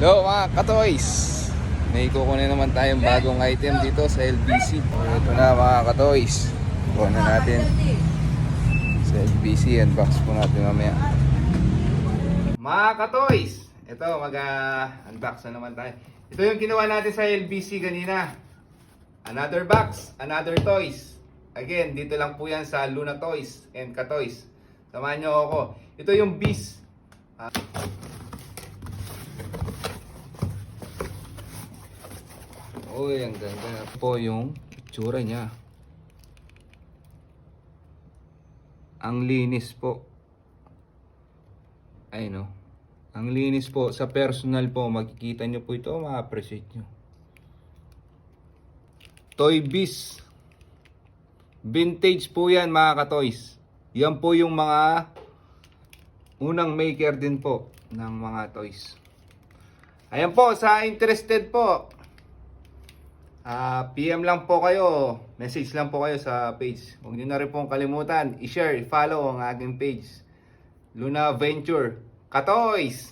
Hello mga katoys, may kukunin naman tayong bagong item dito sa LBC. Ito na mga katoys, kuha na natin sa LBC. Unbox po natin mamaya. Mga katoys, ito mag-unbox na naman tayo. Ito yung ginawa natin sa LBC kanina. Another box, another toys. Again, dito lang po yan sa Luna Toys and Katoys. Samahan nyo ako. Ito yung Beast. Uy, ang ganda po yung itsura niya. Ang linis po. Ay no. Ang linis po. Sa personal po, makikita nyo po ito, ma-appreciate nyo. Toy Biz. Vintage po yan mga katoys. Yan po yung mga unang maker din po ng mga toys. Ayan po, sa interested po, PM lang po kayo, message lang po kayo sa page. Huwag nyo na rin pong kalimutan, i-share, i-follow ang aking page, Luna Venture Katoys.